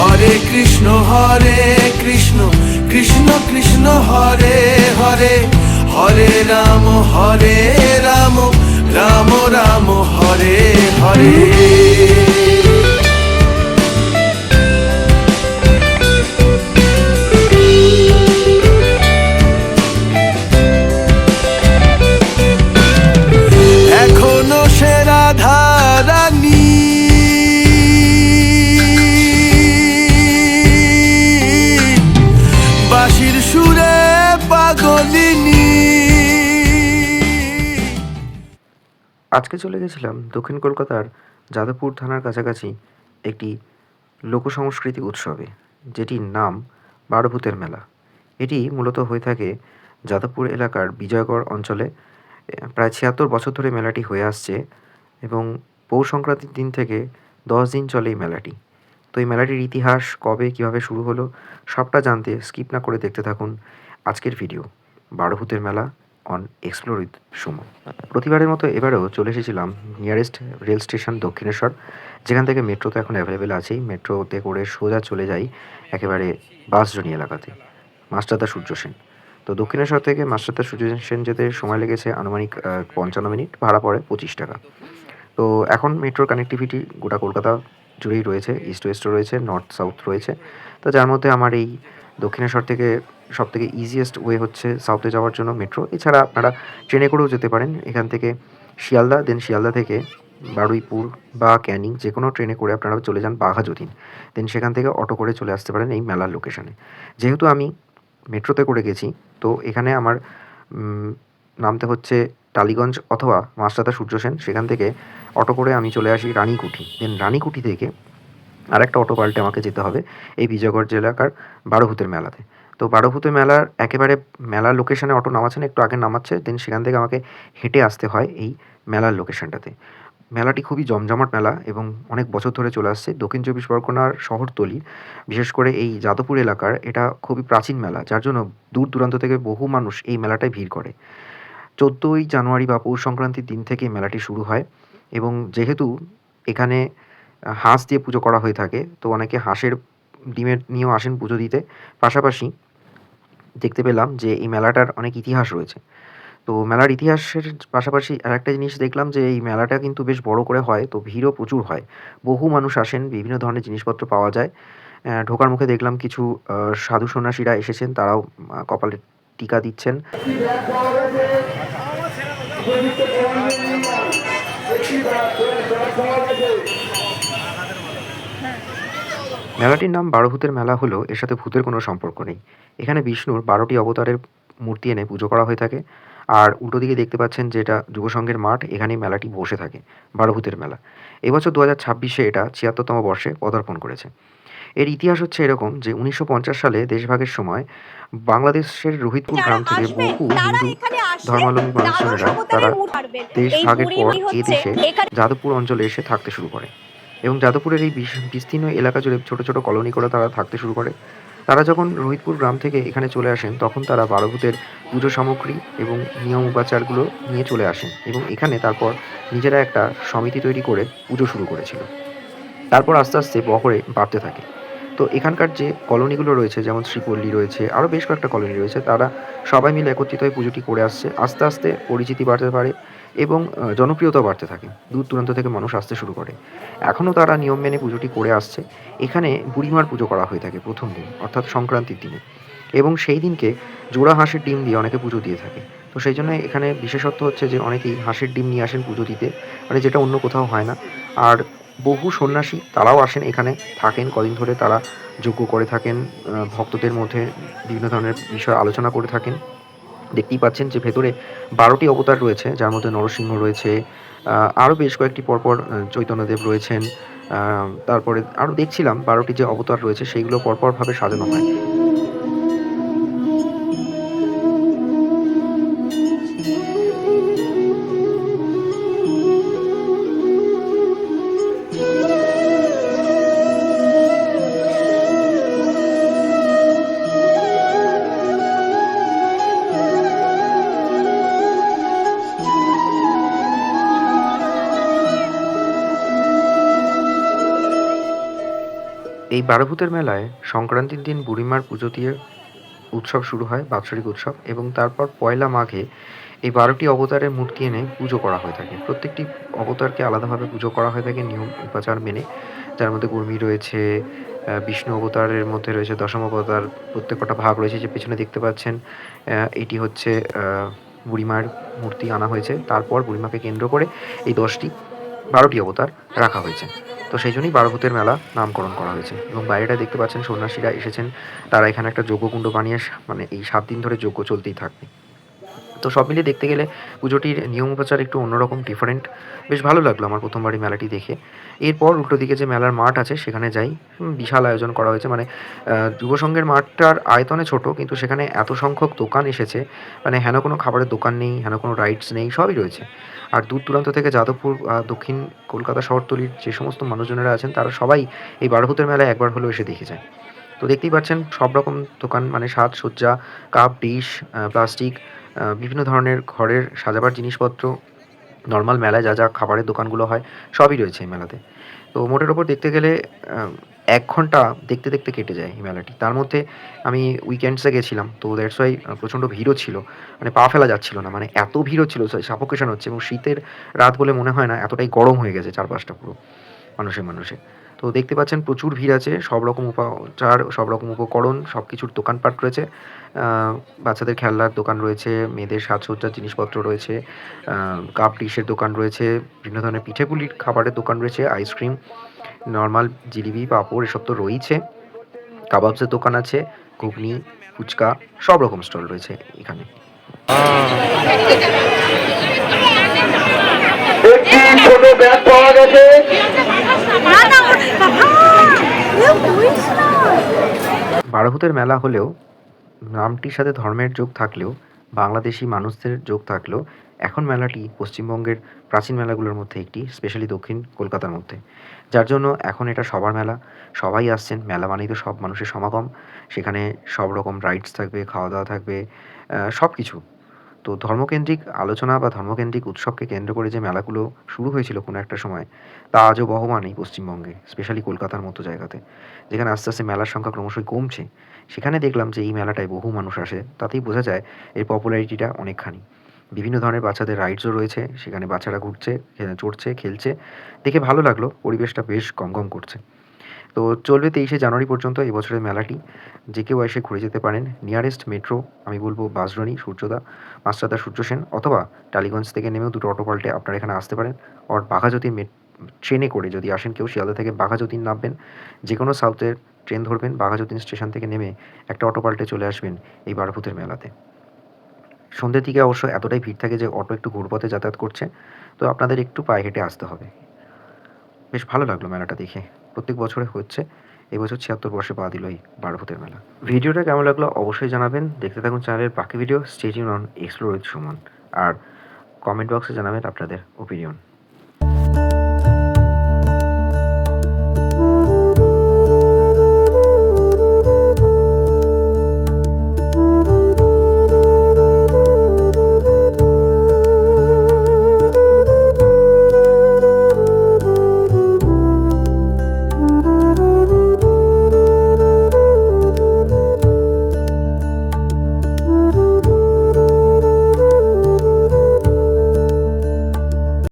হরে কৃষ্ণ কৃষ্ণ কৃষ্ণ হরে হরে, হরে রাম রাম রাম হরে হরে। এখনো সে রাধা রানী, বাঁশির সুরে পাগলিনী। আজকে চলে গেছিলাম দক্ষিণ কলকাতার যাদবপুর থানার কাছাকাছি একটি লোকসংস্কৃতি উৎসবে, যেটির নাম বারোভূতের মেলা। এটি মূলত হয়ে থাকে যাদবপুর এলাকার বিজয়গড় অঞ্চলে। প্রায় ৭৬ বছর ধরে মেলাটি হয়ে আসছে এবং পৌষ সংক্রান্তির দিন থেকে 10 দিন চলে এই মেলাটি। তো এই মেলাটির ইতিহাস কবে কীভাবে শুরু হলো সবটা জানতে স্কিপ না করে দেখতে থাকুন আজকের ভিডিও বারোভূতের মেলা অন এক্সপ্লোর উইথ সুমন। প্রতিবারের মতো এবারেও চলে এসেছিলাম নিয়ারেস্ট রেল স্টেশন দক্ষিণেশ্বর, যেখান থেকে মেট্রো তো এখন অ্যাভেলেবেল আছেই। মেট্রোতে করে সোজা চলে যাই একেবারে বাসজনি এলাকাতে, মাস্টারদা সূর্য সেন। তো দক্ষিণেশ্বর থেকে মাস্টারদা সূর্য সেন যেতে সময় লেগেছে আনুমানিক 55 মিনিট, ভাড়া পড়ে 25 টাকা। তো এখন মেট্রোর কানেক্টিভিটি গোটা কলকাতা জুড়েই রয়েছে, ইস্ট ওয়েস্টও রয়েছে, নর্থ সাউথ রয়েছে। তো যার মধ্যে আমার এই দক্ষিণেশ্বর থেকে সবথেকে ইজিয়েস্ট ওয়ে হচ্ছে সাউথে যাওয়ার জন্য মেট্রো। এছাড়া আপনারা ট্রেনে করেও যেতে পারেন এখান থেকে শিয়ালদা, দেন শিয়ালদা থেকে বারুইপুর বা ক্যানিং যে কোনো ট্রেনে করে আপনারা চলে যান বাঘাযতীন, দেন সেখান থেকে অটো করে চলে আসতে পারেন এই মেলার লোকেশানে। যেহেতু আমি মেট্রোতে করে গেছি, তো এখানে আমার নামতে হচ্ছে টালিগঞ্জ অথবা মাস্টারদা সূর্য সেন। সেখান থেকে অটো করে আমি চলে আসি রানীকুঠি, দেন রানীকুঠি থেকে আরেকটা অটো পাল্টে আমাকে যেতে হবে এই বিজয়গড় এলাকার বারোভূতের মেলাতে। তো বারোভূতের মেলার একেবারে মেলার লোকেশানে অটো নামাচ্ছে না, একটু আগে নামাচ্ছে, দেন সেখান থেকে আমাকে হেঁটে আসতে হয় এই মেলার লোকেশানটাতে। মেলাটি খুবই জমজমাট মেলা এবং অনেক বছর ধরে চলে আসছে। দক্ষিণ চব্বিশ পরগনার শহরতলি, বিশেষ করে এই যাদবপুর এলাকার এটা খুবই প্রাচীন মেলা, যার জন্য দূর দূরান্ত থেকে বহু মানুষ এই মেলাটায় ভিড় করে। 14ই জানুয়ারি বা পৌষ সংক্রান্তির দিন থেকে মেলাটি শুরু হয় এবং যেহেতু এখানে হাঁস দিয়ে পুজো করা হয়ে থাকে, তো অনেকে হাঁসের ডিমের নিয়েও আসেন পুজো দিতে। পাশাপাশি দেখতে পেলাম যে এই মেলাটার অনেক ইতিহাস রয়েছে। তো মেলার ইতিহাসের পাশাপাশি আরেকটা জিনিস দেখলাম যে এই মেলাটা কিন্তু বেশ বড় করে হয়, তো ভিড়ও প্রচুর হয়। বহু মানুষ আসেন, বিভিন্ন ধরনের জিনিসপত্র পাওয়া যায়। ঢোকার মুখে দেখলাম কিছু সাধু সন্ন্যাসীরা এসেছেন, তারাও কপালে টিকা দিচ্ছেন। মেলাটির নাম বারোভূতের মেলা হলো এর সাথে ভূতের কোনো সম্পর্ক নেই। এখানে বিষ্ণুর 12টি অবতারের মূর্তি এনে পুজো করা হয়ে থাকে। আর উল্টো দিকে দেখতে পাচ্ছেন যেটা যুবসংঘের মাঠ, এখানেই মেলাটি বসে থাকে, বারোভূতের মেলা। এবছর 2026-এ এটা 76তম বর্ষে পদার্পণ করেছে। এর ইতিহাস হচ্ছে এরকম যে 1950 সালে দেশভাগের সময় বাংলাদেশের রোহিতপুর গ্রাম থেকে বহু হিন্দু ধর্মাবলম্বী মানুষজনেরা তারা দেশ ভাগের পর এ দেশে যাদবপুর অঞ্চলে এসে থাকতে শুরু করে এবং যাদবপুরের এই বিস্তীর্ণ এলাকা জুড়ে ছোটো ছোটো কলোনি করে তারা থাকতে শুরু করে। তারা যখন রোহিতপুর গ্রাম থেকে এখানে চলে আসেন, তখন তারা বারোভূতের পুজো সামগ্রী এবং নিয়ম উপাচারগুলো নিয়ে চলে আসেন এবং এখানে তারপর নিজেরা একটা সমিতি তৈরি করে পুজো শুরু করেছিল। তারপর আস্তে আস্তে বহরে বাড়তে থাকে। তো এখানকার যে কলোনিগুলো রয়েছে, যেমন শ্রীপল্লী রয়েছে, আরও বেশ কয়েকটা কলোনি রয়েছে, তারা সবাই মিলে একত্রিত হয়ে পুজোটি করে আসছে। আস্তে আস্তে পরিচিতি বাড়তে পারে এবং জনপ্রিয়তা বাড়তে থাকে, দূর দূরান্ত থেকে মানুষ আসতে শুরু করে। এখনও তারা নিয়ম মেনে পুজোটি করে আসছে। এখানে বুড়িমার পুজো করা হয়ে থাকে প্রথম দিন, অর্থাৎ সংক্রান্তির দিনে, এবং সেই দিনকে জোড়া হাঁসের ডিম দিয়ে অনেকে পুজো দিয়ে থাকে। তো সেই জন্য এখানে বিশেষত্ব হচ্ছে যে অনেকেই হাঁসের ডিম নিয়ে আসেন পুজো দিতে, মানে যেটা অন্য কোথাও হয় না। আর বহু সন্ন্যাসী তারাও আসেন, এখানে থাকেন কদিন ধরে, তারা যজ্ঞ করে থাকেন, ভক্তদের মধ্যে বিভিন্ন ধরনের বিষয় আলোচনা করে থাকেন। দেখতেই পাচ্ছেন যে ভেতরে 12টি অবতার রয়েছে, যার মধ্যে নরসিংহ রয়েছে, আরও বেশ কয়েকটি পরপর চৈতন্যদেব রয়েছেন। তারপরে আরও দেখছিলাম 12টি যে অবতার রয়েছে সেইগুলো পরপরভাবে সাজানো হয়। এই এই বারোভূতের মেলায় সংক্রান্তির দিন বুড়িমার পুজো দিয়ে উৎসব শুরু হয়, বাৎসরিক উৎসব, এবং তারপর পয়লা মাঘে এই ১২টি অবতারের মূর্তি এনে পুজো করা হয়ে থাকে। প্রত্যেকটি অবতারকে আলাদাভাবে পুজো করা হয়ে থাকে নিয়ম উপাচার মেনে। যার মধ্যে কুর্মী রয়েছে, বিষ্ণু অবতারের মধ্যে রয়েছে দশম অবতার, প্রত্যেকটা ভাগ রয়েছে। যে পেছনে দেখতে পাচ্ছেন এটি হচ্ছে বুড়িমার মূর্তি আনা হয়েছে। তারপর বুড়িমাকে কেন্দ্র করে এই ১২টি অবতার রাখা হয়েছে। তো সেই জন্যই বারোভূতের মেলা নামকরণ করা হয়েছে। এবং বাইরেটা দেখতে পাচ্ছেন সন্ন্যাসীরা এসেছেন, তারা এখানে একটা যজ্ঞকুণ্ড বানিয়ে মানে এই ৭ দিন ধরে যজ্ঞ চলতেই থাকবে। তো সব মিলিয়ে দেখতে গেলে পুজোটির নিয়ম উপচার একটু অন্যরকম, ডিফারেন্ট। বেশ ভালো লাগলো আমার প্রথমবার এই মেলাটি দেখে। এরপর উল্টো দিকে যে মেলার মাঠ আছে সেখানে যাই। বিশাল আয়োজন করা হয়েছে, মানে যুব সংঘের মাঠটার আয়তনে ছোট, কিন্তু সেখানে এত সংখ্যক দোকান এসেছে, মানে হেন কোনো খাবারের দোকান নেই, হেন কোনো রাইডস নেই, সবই রয়েছে। আর দূর দূরান্ত থেকে যাদবপুর, দক্ষিণ কলকাতা শহরতলির যে সমস্ত মানুষজনেরা আছেন তারা সবাই এই বারোভূতের মেলায় একবার হলেও এসে দেখে যায়। তো দেখতেই পাচ্ছেন সব রকম দোকান, মানে সাজসজ্জা, কাপ, ডিশ, প্লাস্টিক, বিভিন্ন ধরনের ঘরের সাজাবার জিনিসপত্র, নর্মাল মেলায় যা খাবারের দোকানগুলো হয় সবই রয়েছে এই মেলাতে। তো মোটের ওপর দেখতে গেলে ১ ঘন্টা দেখতে দেখতে কেটে যায় এই মেলাটি। তার মধ্যে আমি উইকেন্ডসে গেছিলাম, তো দ্যাটস ওয়াই প্রচণ্ড ভিড়ও ছিল, মানে পা ফেলা যাচ্ছিল না, মানে এত ভিড় হচ্ছিল, সাফোকেশন হচ্ছে। এবং শীতের রাত বলে মনে হয় না, এতটাই গরম হয়ে গেছে চারপাশটা পুরো মানুষে। তো দেখতে পাচ্ছেন প্রচুর ভিড় আছে, সব রকম উপাচার, সব রকম উপকরণ, সব কিছুর দোকানপাট রয়েছে। বাচ্চাদের খেলনার দোকান রয়েছে, মেয়েদের সাজসজ্জার জিনিসপত্র রয়েছে, কাপ ডিশের দোকান রয়েছে, বিভিন্ন ধরনের পিঠেপুলির খাবারের দোকান রয়েছে, আইসক্রিম, নর্মাল জিলিপি, পাঁপড় এসব তো রয়েইছে, কাবাবসের দোকান আছে, ঘুগনি, ফুচকা, সব রকম স্টল রয়েছে এখানে। একটি ছোট ব্যাগ পাওয়া গেছে। বারোভূতের মেলা হলেও নামটির সাথে ধর্মের যোগ থাকলেও, বাংলাদেশি মানুষদের যোগ থাকলেও, এখন মেলাটি পশ্চিমবঙ্গের প্রাচীন মেলাগুলোর মধ্যে একটি, স্পেশালি দক্ষিণ কলকাতার মধ্যে। যার জন্য এখন এটা সবার মেলা, সবাই আসছেন। মেলা মানেই তো সব মানুষের সমাগম। সেখানে সব রকম রাইডস থাকবে, খাওয়া দাওয়া থাকবে, সব কিছু। তো ধর্মকেন্দ্রিক আলোচনা বা ধর্মকেন্দ্রিক উৎসবকে কেন্দ্র করে যে মেলাগুলো শুরু হয়েছিল কোনো একটা সময়, তা আজও বহমান এই পশ্চিমবঙ্গে, স্পেশালি কলকাতার মতো জায়গাতে, যেখানে আস্তে আস্তে মেলার সংখ্যা ক্রমশই কমছে। সেখানে দেখলাম যে এই মেলাটায় বহু মানুষ আসে, তাতেই বোঝা যায় এর পপুলারিটিটা অনেকখানি। বিভিন্ন ধরনের বাচ্চাদের রাইডসও রয়েছে, সেখানে বাচ্চারা ঘুরছে, চড়ছে, খেলছে, দেখে ভালো লাগলো। পরিবেশটা বেশ গমগম করছে। তো চলবে ২৩শে জানুয়ারি পর্যন্ত এই বছরের মেলাটি। যে কেউ এসে ঘুরে যেতে পারেন। নিয়ারেস্ট মেট্রো আমি বলবো বাঁশদ্রোণী, সূর্যদা, মাস্টারদা, সূর্যসেন, অথবা টালিগঞ্জ থেকে নেমেও দুটো অটো পাল্টে আপনারা এখানে আসতে পারেন। আর বাঘাযতীন ট্রেনে করে যদি আসেন কেউ, শিয়ালদা থেকে বাঘাযতীন নামবেন, যে কোনো সাউথের ট্রেন ধরবেন, বাঘাযতীন স্টেশন থেকে নেমে একটা অটো পাল্টে চলে আসবেন এই বারোভূতের মেলাতে। সন্ধ্যের দিকে অবশ্য এতটাই ভিড় থাকে যে অটো একটু ঘুরপথে যাতায়াত করছে, তো আপনাদের একটু পায়ে হেঁটে আসতে হবে। বেশ ভালো লাগলো মেলাটা দেখে। প্রত্যেক বছরে হচ্ছে, এবছর ৭৬ বর্ষে পা দিল এই বারোভূতের মেলা। ভিডিওটা কেমন লাগলো অবশ্যই জানাবেন। দেখতে থাকুন চ্যানেলের বাকি video. Stay tune on explore with Suman. আর কমেন্ট বক্সে জানাবেন আপনাদের ওপিনিয়ন।